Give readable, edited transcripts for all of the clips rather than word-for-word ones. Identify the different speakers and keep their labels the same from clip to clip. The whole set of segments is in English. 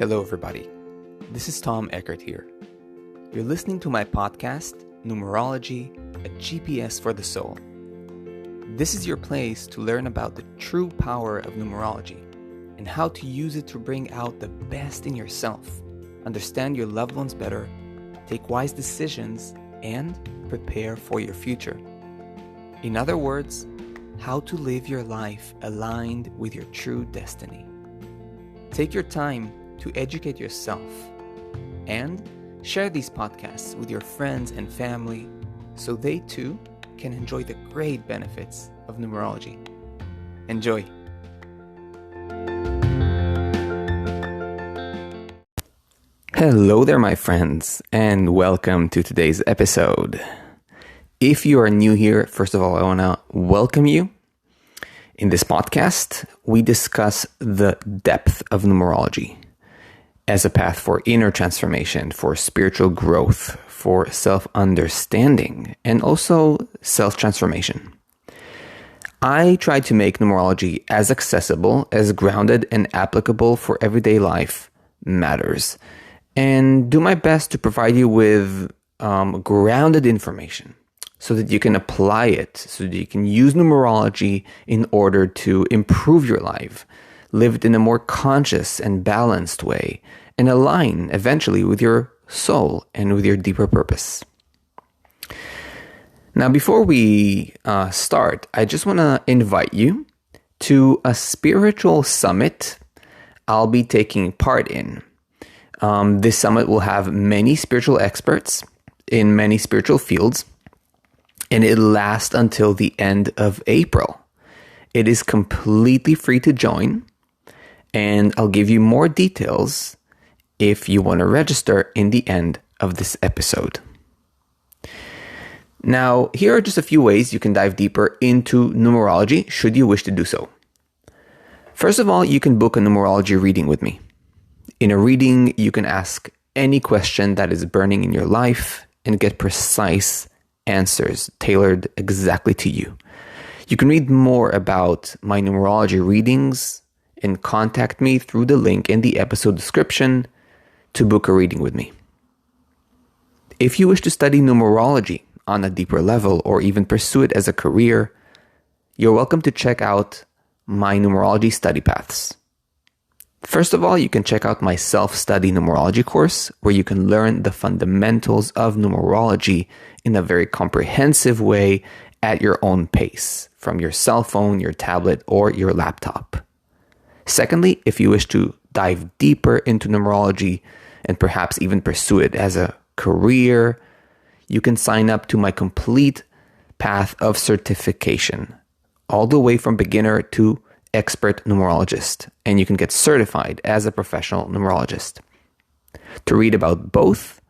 Speaker 1: Hello, everybody. This is Tom Eckert here. You're listening to my podcast, Numerology, a GPS for the soul. This is your place to learn about the true power of numerology and how to use it to bring out the best in yourself, understand your loved ones better, take wise decisions, and prepare for your future. In other words, how to live your life aligned with your true destiny. Take your time to educate yourself and share these podcasts with your friends and family so they too can enjoy the great benefits of numerology. Enjoy! Hello there, my friends, and welcome to today's episode. If you are new here, first of all, I want to welcome you. In this podcast, we discuss the depth of numerology as a path for inner transformation, for spiritual growth, for self-understanding, and also self-transformation. I try to make numerology as accessible, as grounded, and applicable for everyday life matters, and do my best to provide you with grounded information so that you can apply it, so that you can use numerology in order to improve your life, live it in a more conscious and balanced way, and align eventually with your soul and with your deeper purpose. Now, before we start, I just want to invite you to a spiritual summit I'll be taking part in. This summit will have many spiritual experts in many spiritual fields, and it'll last until the end of April. It is completely free to join, and I'll give you more details if you want to register in the end of this episode. Now, here are just a few ways you can dive deeper into numerology, should you wish to do so. First of all, you can book a numerology reading with me. In a reading, you can ask any question that is burning in your life and get precise answers tailored exactly to you. You can read more about my numerology readings and contact me through the link in the episode description to book a reading with me. If you wish to study numerology on a deeper level or even pursue it as a career, you're welcome to check out my numerology study paths. First of all, you can check out my self-study numerology course, where you can learn the fundamentals of numerology in a very comprehensive way at your own pace, from your cell phone, your tablet, or your laptop. Secondly, if you wish to dive deeper into numerology and perhaps even pursue it as a career, you can sign up to my complete path of certification, all the way from beginner to expert numerologist, and you can get certified as a professional numerologist. To read about both,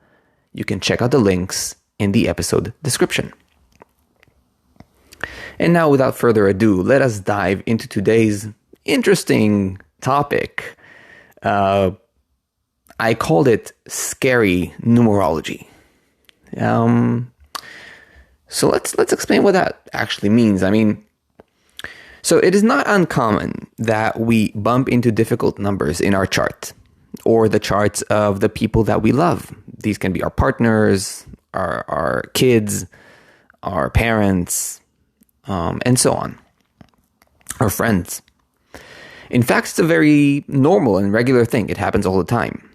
Speaker 1: you can check out the links in the episode description. And now, without further ado, let us dive into today's interesting topic. I called it scary numerology. So let's explain what that actually means. So it is not uncommon that we bump into difficult numbers in our chart or the charts of the people that we love. These can be our partners, our kids, our parents, and so on, our friends. In fact, it's a very normal and regular thing. It happens all the time.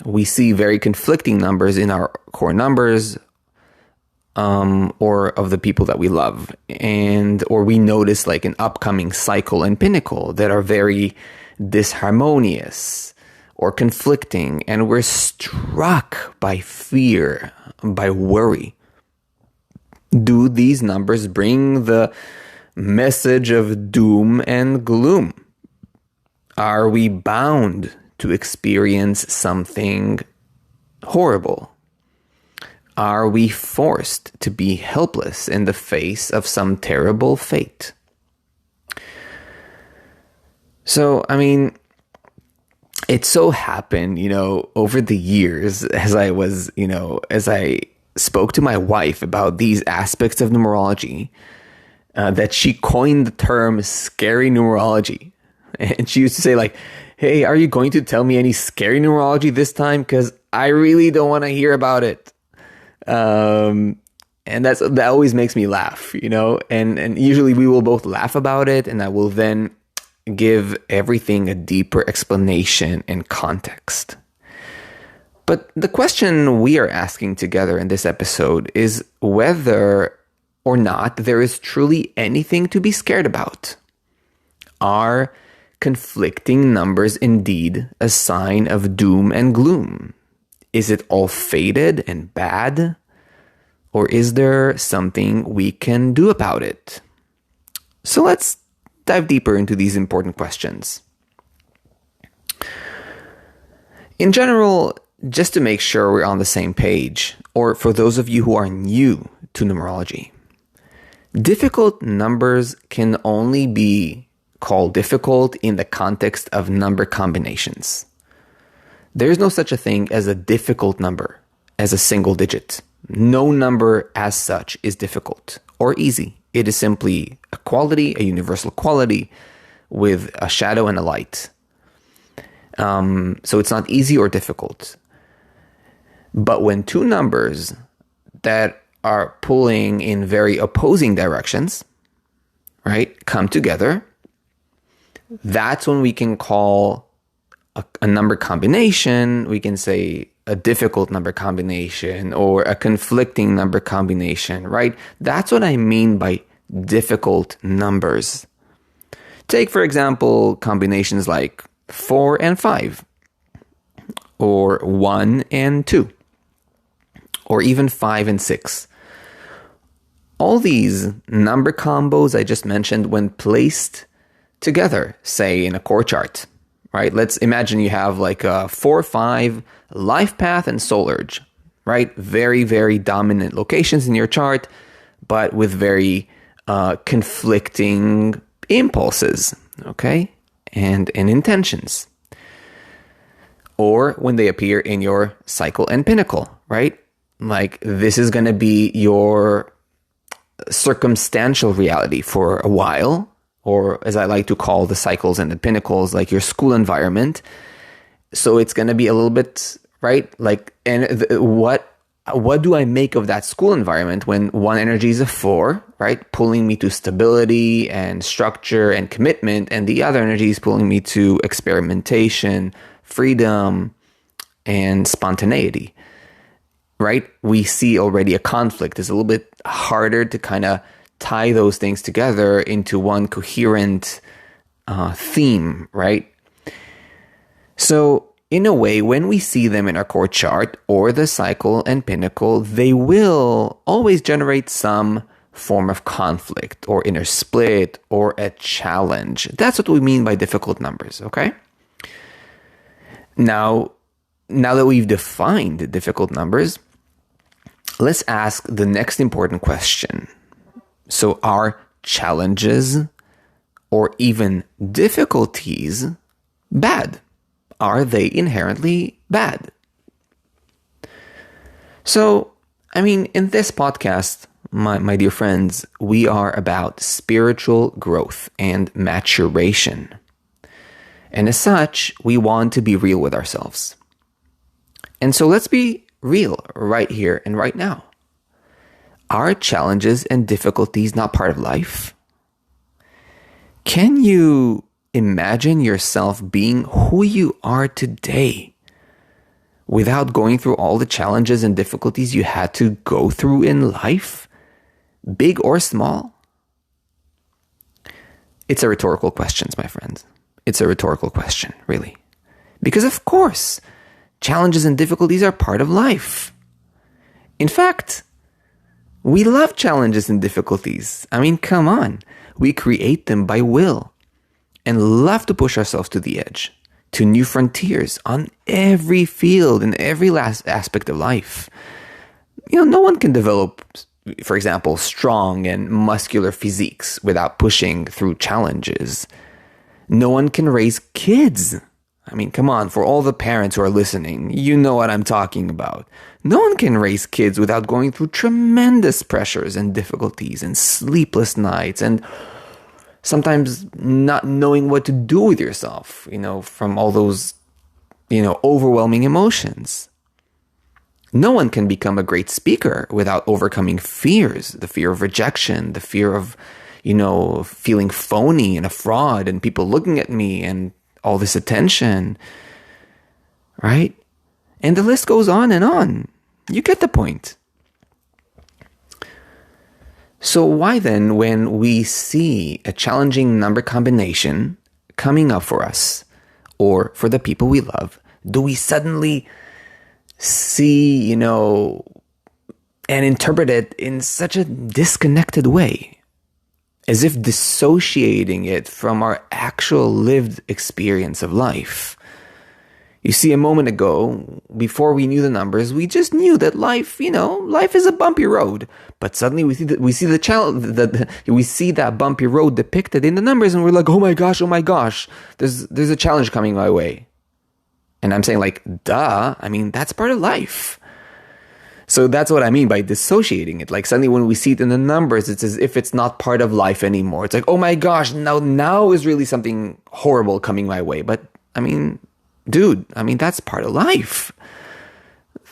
Speaker 1: We see very conflicting numbers in our core numbers, or of the people that we love, or we notice like an upcoming cycle and pinnacle that are very disharmonious or conflicting, and we're struck by fear, by worry. Do these numbers bring the message of doom and gloom? Are we bound to experience something horrible? Are we forced to be helpless in the face of some terrible fate? So, it so happened, over the years, as I spoke to my wife about these aspects of numerology, that she coined the term scary numerology. And she used to say, like, Hey, are you going to tell me any scary numerology this time? Because I really don't want to hear about it. And that always makes me laugh, and usually we will both laugh about it, and I will then give everything a deeper explanation and context. But the question we are asking together in this episode is whether or not there is truly anything to be scared about. Are conflicting numbers indeed a sign of doom and gloom? Is it all fated and bad? Or is there something we can do about it? So let's dive deeper into these important questions. In general, just to make sure we're on the same page, or for those of you who are new to numerology, difficult numbers can only be called difficult in the context of number combinations. There is no such a thing as a difficult number as a single digit. No number as such is difficult or easy. It is simply a quality, a universal quality with a shadow and a light. So it's not easy or difficult. But when two numbers that are pulling in very opposing directions, right, come together, that's when we can call a number combination. We can say a difficult number combination or a conflicting number combination, right? That's what I mean by difficult numbers. Take, for example, combinations like 4 and 5, or 1 and 2, or even 5 and 6. All these number combos I just mentioned, when placed together, say in a core chart, right? Let's imagine you have like a 4-5 life path and soul urge, right? Very, very dominant locations in your chart, but with very conflicting impulses, okay? And intentions. Or when they appear in your cycle and pinnacle, right? Like this is going to be your circumstantial reality for a while, or as I like to call the cycles and the pinnacles, like your school environment. So it's going to be a little bit, right? Like, and what do I make of that school environment when one energy is a 4, right? Pulling me to stability and structure and commitment, and the other energy is pulling me to experimentation, freedom, and spontaneity, right? We see already a conflict. It's a little bit harder to kind of tie those things together into one coherent theme, right? So in a way, when we see them in our core chart or the cycle and pinnacle, they will always generate some form of conflict or inner split or a challenge. That's what we mean by difficult numbers, okay? Now that we've defined difficult numbers, let's ask the next important question. So are challenges or even difficulties bad? Are they inherently bad? So, I mean, in this podcast, my dear friends, we are about spiritual growth and maturation. And as such, we want to be real with ourselves. And so let's be real right here and right now. Are challenges and difficulties not part of life? Can you imagine yourself being who you are today without going through all the challenges and difficulties you had to go through in life, big or small? It's a rhetorical question, my friends. It's a rhetorical question, really. Because of course, challenges and difficulties are part of life. In fact, we love challenges and difficulties. I mean, come on. We create them by will and love to push ourselves to the edge, to new frontiers on every field and every last aspect of life. No one can develop, for example, strong and muscular physiques without pushing through challenges. No one can raise kids. I mean, come on, for all the parents who are listening, you know what I'm talking about. No one can raise kids without going through tremendous pressures and difficulties and sleepless nights and sometimes not knowing what to do with yourself, from all those, overwhelming emotions. No one can become a great speaker without overcoming fears, the fear of rejection, the fear of, feeling phony and a fraud and people looking at me and all this attention, right? And the list goes on and on. You get the point. So why then, when we see a challenging number combination coming up for us or for the people we love, do we suddenly see, and interpret it in such a disconnected way, as if dissociating it from our actual lived experience of life? You see, a moment ago, before we knew the numbers, we just knew that life is a bumpy road. But suddenly we see that bumpy road depicted in the numbers, and we're like, oh my gosh, there's a challenge coming my way. And I'm saying, like, duh, that's part of life. So that's what I mean by dissociating it. Like, suddenly when we see it in the numbers, it's as if it's not part of life anymore. It's like, oh my gosh, now is really something horrible coming my way. But dude, that's part of life.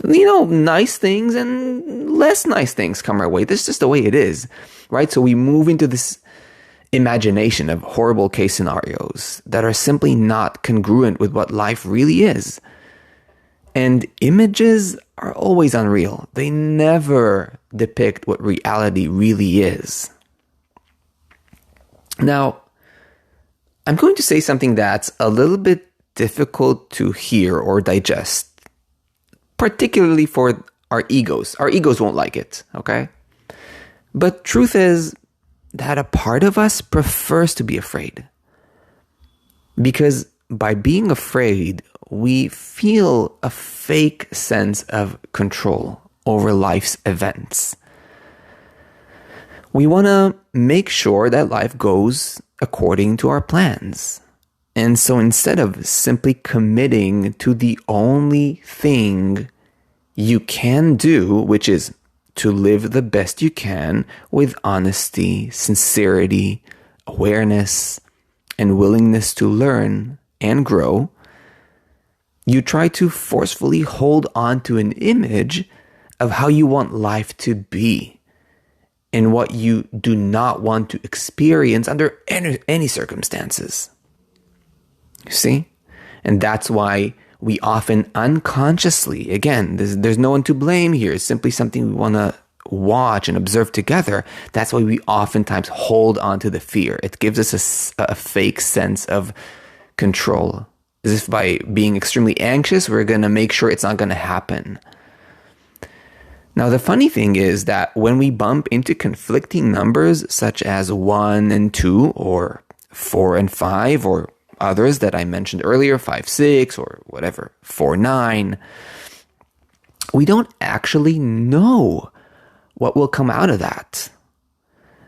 Speaker 1: Nice things and less nice things come our way. This is just the way it is, right? So we move into this imagination of horrible case scenarios that are simply not congruent with what life really is. And images are always unreal. They never depict what reality really is. Now, I'm going to say something that's a little bit difficult to hear or digest, particularly for our egos. Our egos won't like it, okay? But truth is that a part of us prefers to be afraid. Because by being afraid, we feel a fake sense of control over life's events. We want to make sure that life goes according to our plans. And so instead of simply committing to the only thing you can do, which is to live the best you can with honesty, sincerity, awareness, and willingness to learn and grow, you try to forcefully hold on to an image of how you want life to be and what you do not want to experience under any circumstances. You see? And that's why we often unconsciously, again, there's no one to blame here. It's simply something we want to watch and observe together. That's why we oftentimes hold on to the fear. It gives us a fake sense of control. As if by being extremely anxious, we're going to make sure it's not going to happen. Now, the funny thing is that when we bump into conflicting numbers such as 1 and 2 or 4 and 5 or others that I mentioned earlier, 5, 6 or whatever, 4, 9, we don't actually know what will come out of that.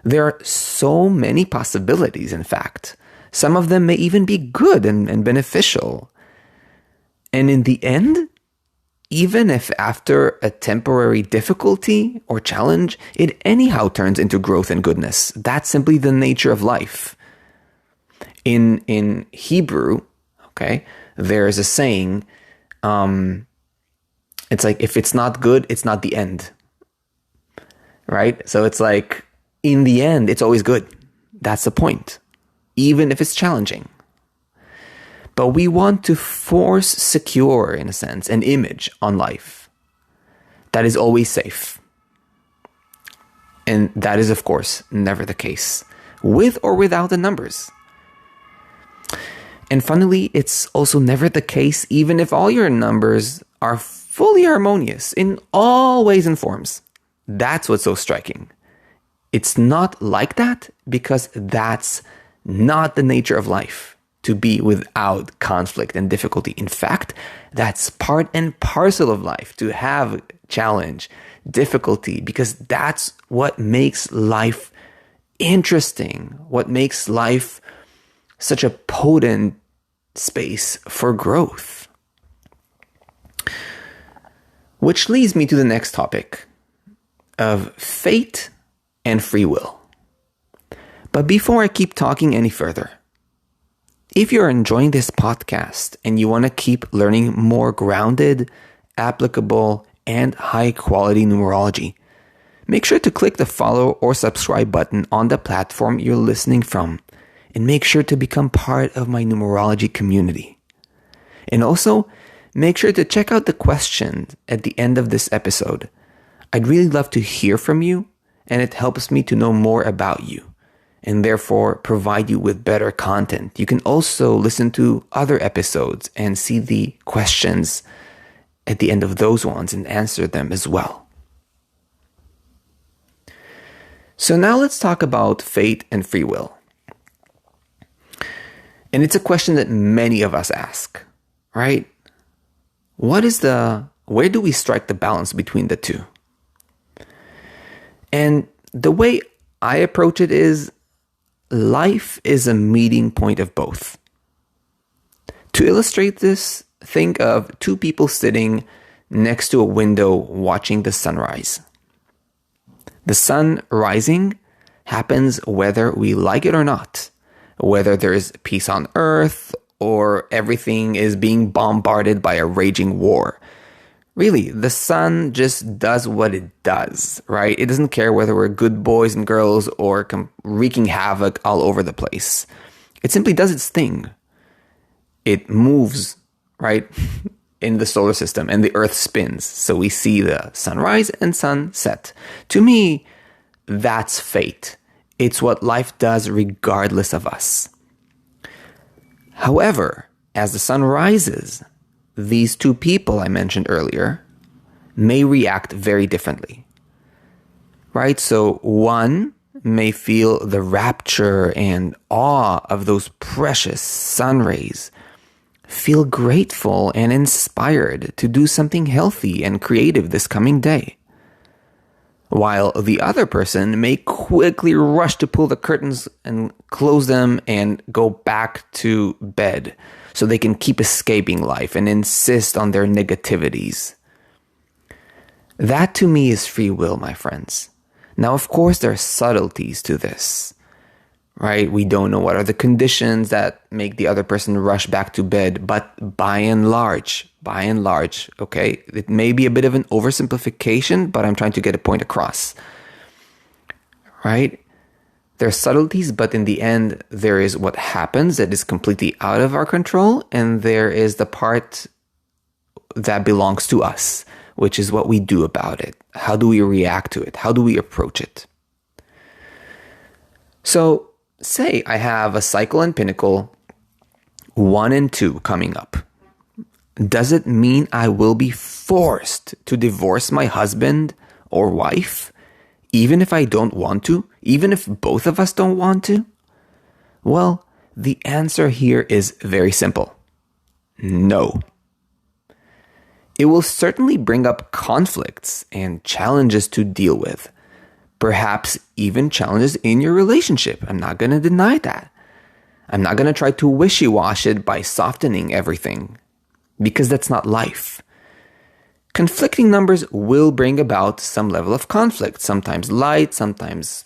Speaker 1: There are so many possibilities, in fact. Some of them may even be good and beneficial. And in the end, even if after a temporary difficulty or challenge, it anyhow turns into growth and goodness, that's simply the nature of life. In Hebrew, okay, there's a saying, it's like, if it's not good, it's not the end. Right? So it's like, in the end, it's always good. That's the point. Even if it's challenging. But we want to force secure, in a sense, an image on life that is always safe. And that is, of course, never the case, with or without the numbers. And funnily, it's also never the case even if all your numbers are fully harmonious in all ways and forms. That's what's so striking. It's not like that because that's not the nature of life, to be without conflict and difficulty. In fact, that's part and parcel of life, to have challenge, difficulty, because that's what makes life interesting, what makes life such a potent space for growth. Which leads me to the next topic of fate and free will. But before I keep talking any further, if you're enjoying this podcast and you want to keep learning more grounded, applicable, and high-quality numerology, make sure to click the follow or subscribe button on the platform you're listening from, and make sure to become part of my numerology community. And also, make sure to check out the questions at the end of this episode. I'd really love to hear from you, and it helps me to know more about you, and therefore provide you with better content. You can also listen to other episodes and see the questions at the end of those ones and answer them as well. So now let's talk about fate and free will. And it's a question that many of us ask, right? Where do we strike the balance between the two? And the way I approach it is, life is a meeting point of both. To illustrate this, think of two people sitting next to a window watching the sunrise. The sun rising happens whether we like it or not, whether there is peace on earth or everything is being bombarded by a raging war. Really, the sun just does what it does, right? It doesn't care whether we're good boys and girls or wreaking havoc all over the place. It simply does its thing. It moves, right, in the solar system, and the earth spins. So we see the sunrise and sunset. To me, that's fate. It's what life does regardless of us. However, as the sun rises, these two people I mentioned earlier may react very differently, right? So one may feel the rapture and awe of those precious sun rays, feel grateful and inspired to do something healthy and creative this coming day, while the other person may quickly rush to pull the curtains and close them and go back to bed so they can keep escaping life and insist on their negativities. That to me is free will, my friends. Now, of course, there are subtleties to this, right? We don't know what are the conditions that make the other person rush back to bed, but by and large, okay, it may be a bit of an oversimplification, but I'm trying to get a point across, right? There are subtleties, but in the end, there is what happens that is completely out of our control, and there is the part that belongs to us, which is what we do about it. How do we react to it? How do we approach it? So, say I have a cycle and pinnacle 1 and 2 coming up. Does it mean I will be forced to divorce my husband or wife, even if I don't want to, even if both of us don't want to? Well, the answer here is very simple. No. It will certainly bring up conflicts and challenges to deal with. Perhaps even challenges in your relationship. I'm not going to deny that. I'm not going to try to wishy-wash it by softening everything, because that's not life. Conflicting numbers will bring about some level of conflict, sometimes light, sometimes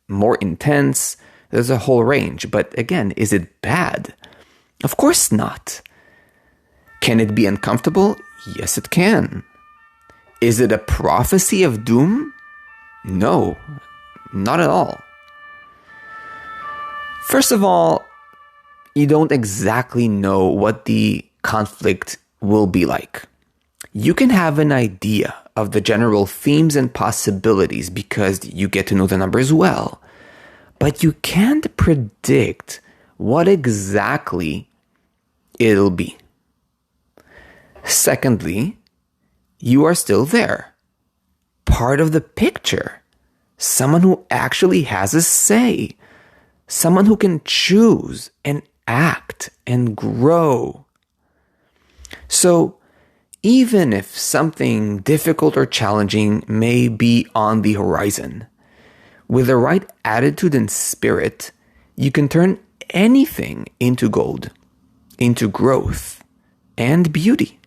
Speaker 1: more intense. There's a whole range. But again, is it bad? Of course not. Can it be uncomfortable? Yes, it can. Is it a prophecy of doom? No, not at all. First of all, you don't exactly know what the conflict will be like. You can have an idea of the general themes and possibilities because you get to know the numbers well, but you can't predict what exactly it'll be. Secondly, you are still there, part of the picture, someone who actually has a say, someone who can choose and act and grow. So, even if something difficult or challenging may be on the horizon, with the right attitude and spirit, you can turn anything into gold, into growth and beauty.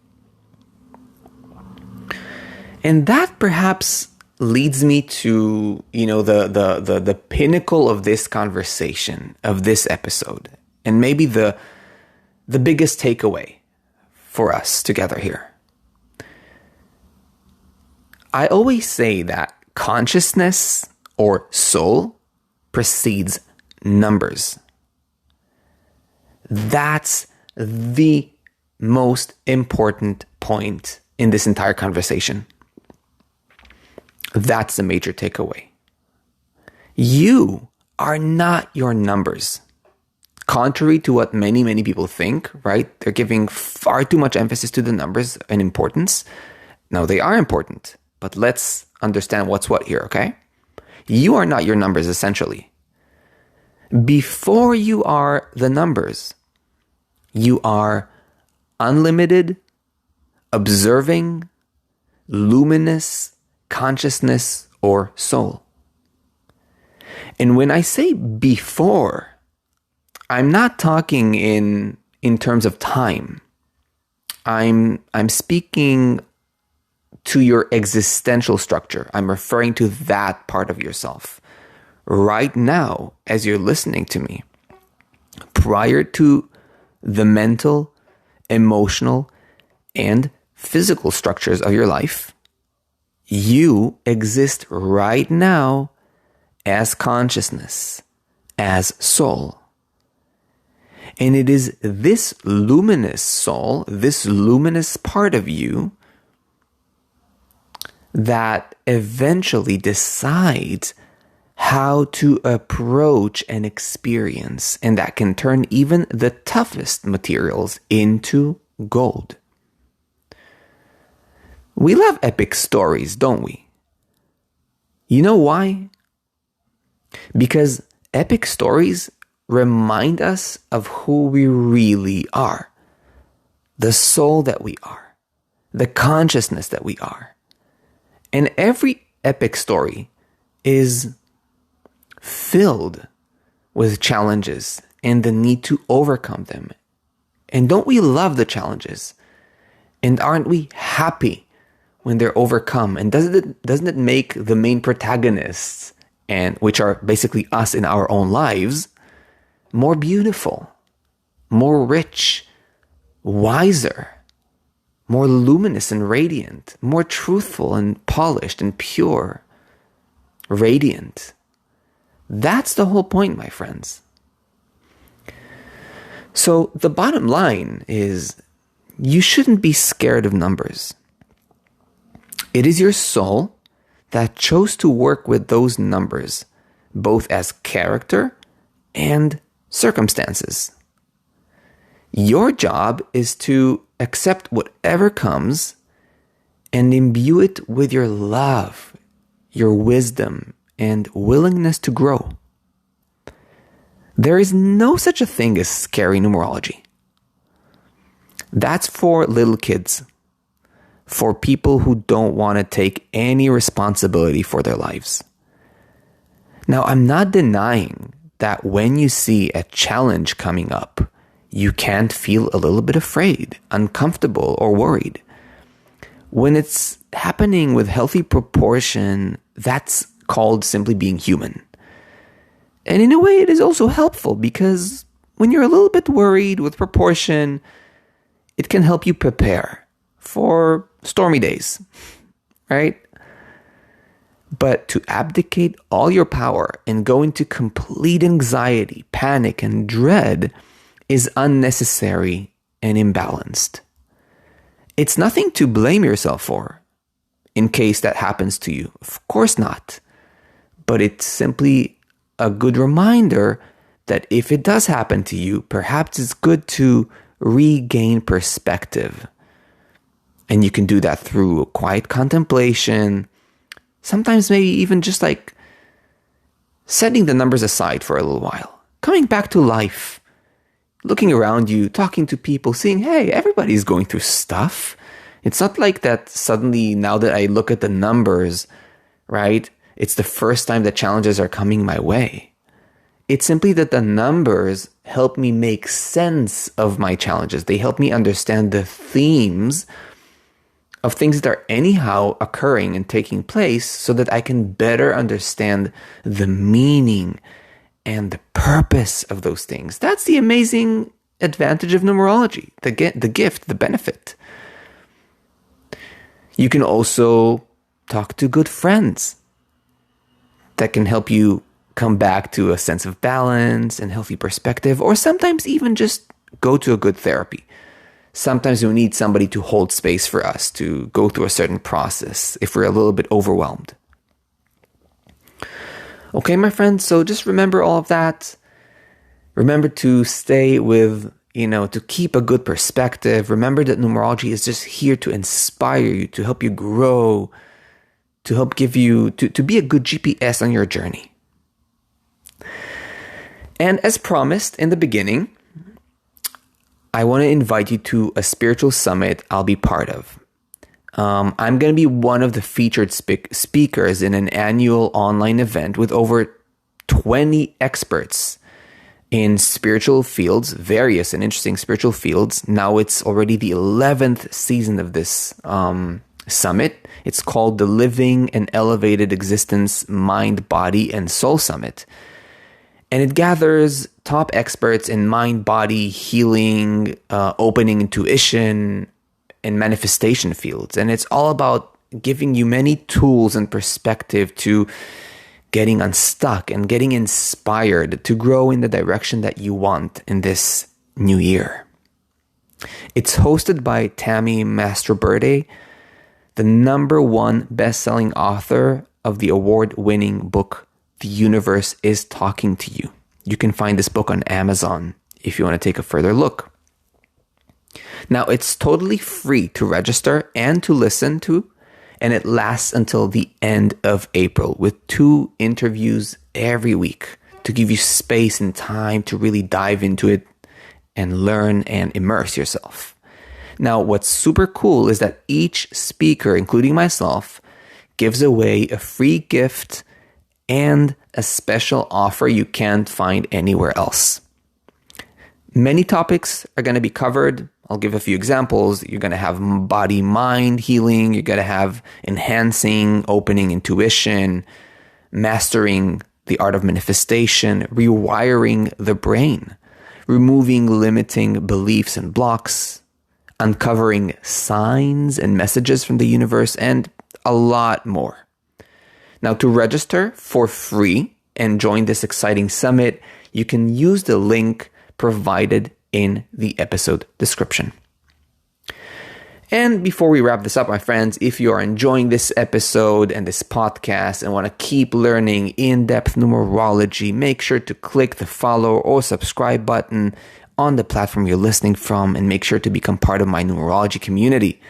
Speaker 1: And that perhaps leads me to, the pinnacle of this conversation, of this episode, and maybe the biggest takeaway for us together here. I always say that consciousness or soul precedes numbers. That's the most important point in this entire conversation. That's the major takeaway. You are not your numbers. Contrary to what many, many people think, right? They're giving far too much emphasis to the numbers and importance. Now, they are important, but let's understand what's what here, okay? You are not your numbers, essentially. Before you are the numbers, you are unlimited, observing, luminous consciousness or soul. And when I say before, I'm not talking in terms of time. I'm speaking to your existential structure. I'm referring to that part of yourself. Right now, as you're listening to me, prior to the mental, emotional, and physical structures of your life, you exist right now as consciousness, as soul. And it is this luminous soul, this luminous part of you, that eventually decides how to approach an experience, and that can turn even the toughest materials into gold. We love epic stories, don't we? You know why? Because epic stories remind us of who we really are, the soul that we are, the consciousness that we are. And every epic story is filled with challenges and the need to overcome them. And don't we love the challenges? And aren't we happy when they're overcome? And doesn't it make the main protagonists, and which are basically us in our own lives, more beautiful, more rich, wiser, more luminous and radiant, more truthful and polished and pure, radiant? That's the whole point, my friends. So the bottom line is, you shouldn't be scared of numbers. It is your soul that chose to work with those numbers, both as character and circumstances. Your job is to accept whatever comes and imbue it with your love, your wisdom, and willingness to grow. There is no such a thing as scary numerology. That's for little kids, for people who don't want to take any responsibility for their lives. Now, I'm not denying that when you see a challenge coming up, you can't feel a little bit afraid, uncomfortable, or worried. When it's happening with healthy proportion, that's called simply being human. And in a way, it is also helpful, because when you're a little bit worried with proportion, it can help you prepare for stormy days, right? But to abdicate all your power and go into complete anxiety, panic, and dread is unnecessary and imbalanced. It's nothing to blame yourself for in case that happens to you. Of course not. But it's simply a good reminder that if it does happen to you, perhaps it's good to regain perspective. And you can do that through quiet contemplation, sometimes maybe even just like setting the numbers aside for a little while, coming back to life, looking around you, talking to people, seeing, hey, everybody's going through stuff. It's not like that suddenly, now that I look at the numbers, right, it's the first time that challenges are coming my way. It's simply that the numbers help me make sense of my challenges. They help me understand the themes of things that are anyhow occurring and taking place so that I can better understand the meaning and the purpose of those things. That's the amazing advantage of numerology, the gift, the benefit. You can also talk to good friends that can help you come back to a sense of balance and healthy perspective, or sometimes even just go to a good therapy. Sometimes we need somebody to hold space for us to go through a certain process if we're a little bit overwhelmed. Okay, my friends, so just remember all of that. Remember to stay with, to keep a good perspective. Remember that numerology is just here to inspire you, to help you grow, to help give you, to be a good GPS on your journey. And as promised in the beginning, I want to invite you to a spiritual summit I'll be part of. I'm going to be one of the featured speakers in an annual online event with over 20 experts in spiritual fields, various and interesting spiritual fields. Now it's already the 11th season of this summit. It's called the Living an Elevated Existence Mind, Body, and Soul Summit. And it gathers top experts in mind, body, healing, opening intuition, and manifestation fields. And it's all about giving you many tools and perspective to getting unstuck and getting inspired to grow in the direction that you want in this new year. It's hosted by Tammy Mastroberde, the #1 best-selling author of the award-winning book, The Universe is Talking to You. You can find this book on Amazon if you want to take a further look. Now, it's totally free to register and to listen to, and it lasts until the end of April with 2 interviews every week to give you space and time to really dive into it and learn and immerse yourself. Now, what's super cool is that each speaker, including myself, gives away a free gift and a special offer you can't find anywhere else. Many topics are going to be covered. I'll give a few examples. You're going to have body-mind healing. You're going to have enhancing, opening intuition, mastering the art of manifestation, rewiring the brain, removing limiting beliefs and blocks, uncovering signs and messages from the universe, and a lot more. Now, to register for free and join this exciting summit, you can use the link provided in the episode description. And before we wrap this up, my friends, if you are enjoying this episode and this podcast and want to keep learning in-depth numerology, make sure to click the follow or subscribe button on the platform you're listening from and make sure to become part of my numerology community.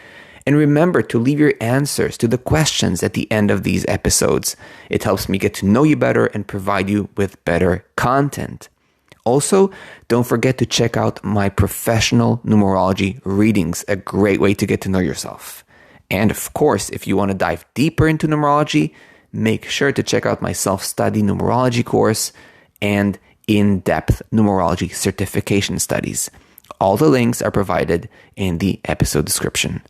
Speaker 1: And remember to leave your answers to the questions at the end of these episodes. It helps me get to know you better and provide you with better content. Also, don't forget to check out my Professional Numerology Readings, a great way to get to know yourself. And of course, if you want to dive deeper into numerology, make sure to check out my self-study numerology course and in-depth numerology certification studies. All the links are provided in the episode description.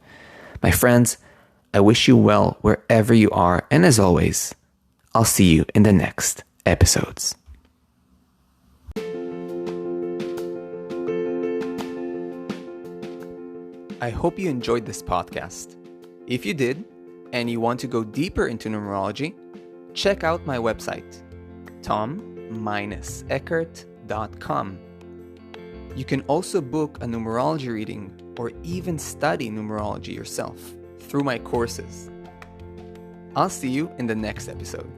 Speaker 1: My friends, I wish you well wherever you are, and as always, I'll see you in the next episodes. I hope you enjoyed this podcast. If you did, and you want to go deeper into numerology, check out my website, tom-eckert.com. You can also book a numerology reading or even study numerology yourself through my courses. I'll see you in the next episode.